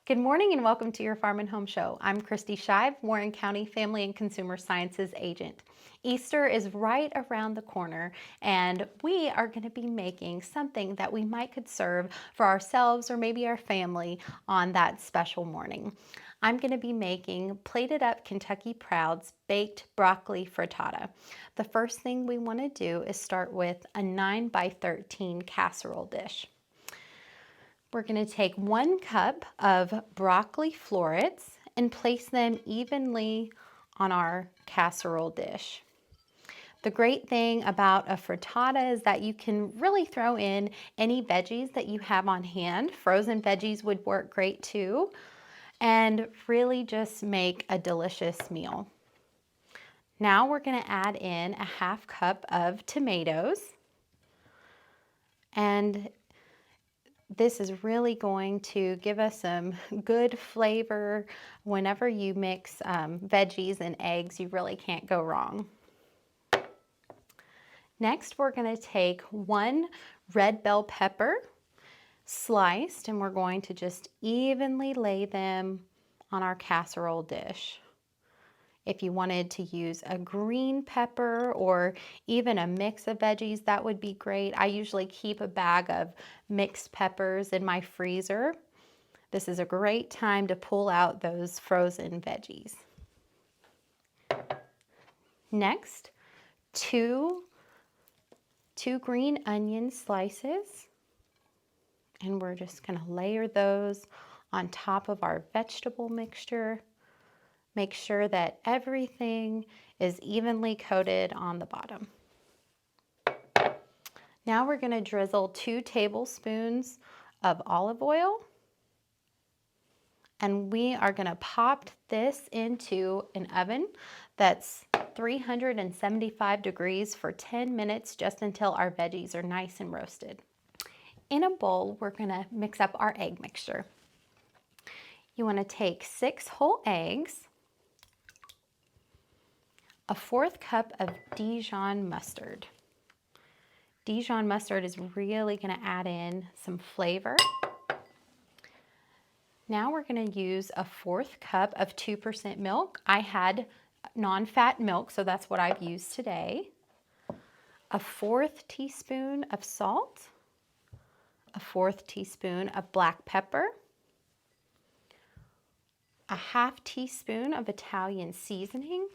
Good morning and welcome to your Farm and Home Show. I'm Kristi Shive, Warren County Family and Consumer Sciences Agent. Easter is right around the corner and we are going to be making something that we might could serve for ourselves or maybe our family on that special morning. I'm going to be making plated up Kentucky Proud's Baked Broccoli Frittata. The first thing we want to do is start with a 9 by 13 casserole dish. We're going to take 1 cup of broccoli florets and place them evenly on our casserole dish. The great thing about a frittata is that you can really throw in any veggies that you have on hand. Frozen veggies would work great too, and really just make a delicious meal. Now we're going to add in a 1/2 cup of tomatoes, and this is really going to give us some good flavor. Whenever you mix veggies and eggs, you really can't go wrong. Next, we're going to take 1 red bell pepper sliced, and we're going to just evenly lay them on our casserole dish. If you wanted to use a green pepper or even a mix of veggies, that would be great. I usually keep a bag of mixed peppers in my freezer. This is a great time to pull out those frozen veggies. Next, two green onion slices, and we're just going to layer those on top of our vegetable mixture. Make sure that everything is evenly coated on the bottom. Now we're going to drizzle 2 tablespoons of olive oil, and we are going to pop this into an oven that's 375 degrees for 10 minutes, just until our veggies are nice and roasted. In a bowl, we're going to mix up our egg mixture. You want to take 6 whole eggs, a 1/4 cup of Dijon mustard. Dijon mustard is really going to add in some flavor. Now we're going to use a 1/4 cup of 2% milk. I had non-fat milk, so that's what I've used today. A 1/4 teaspoon of salt, a 1/4 teaspoon of black pepper, a 1/2 teaspoon of Italian seasoning,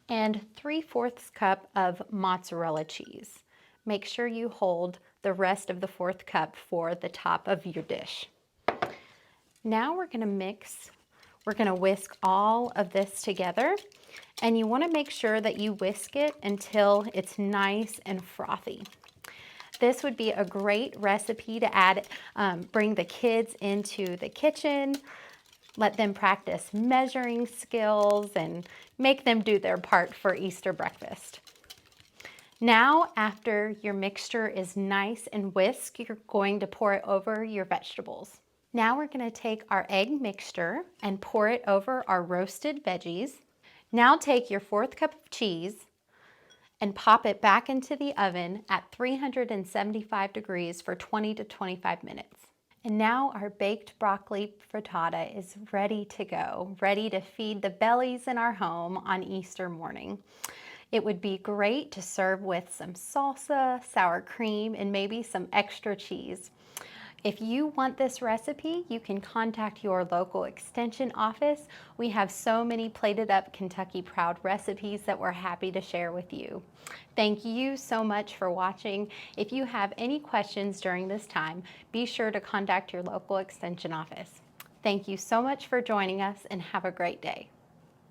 and 3/4 cup of mozzarella cheese. Make sure you hold the rest of the 1/4 cup for the top of your dish. Now we're going to whisk all of this together, and you want to make sure that you whisk it until it's nice and frothy. This would be a great recipe to add, bring the kids into the kitchen, let them practice measuring skills, and make them do their part for Easter breakfast. Now, after your mixture is nice and whisked, you're going to pour it over your vegetables. Now we're going to take our egg mixture and pour it over our roasted veggies. Now take your 1/4 cup of cheese and pop it back into the oven at 375 degrees for 20 to 25 minutes. And now our baked broccoli frittata is ready to go, ready to feed the bellies in our home on Easter morning. It would be great to serve with some salsa, sour cream, and maybe some extra cheese. If you want this recipe, you can contact your local extension office. We have so many plated up Kentucky Proud recipes that we're happy to share with you. Thank you so much for watching. If you have any questions during this time, be sure to contact your local extension office. Thank you so much for joining us, and have a great day.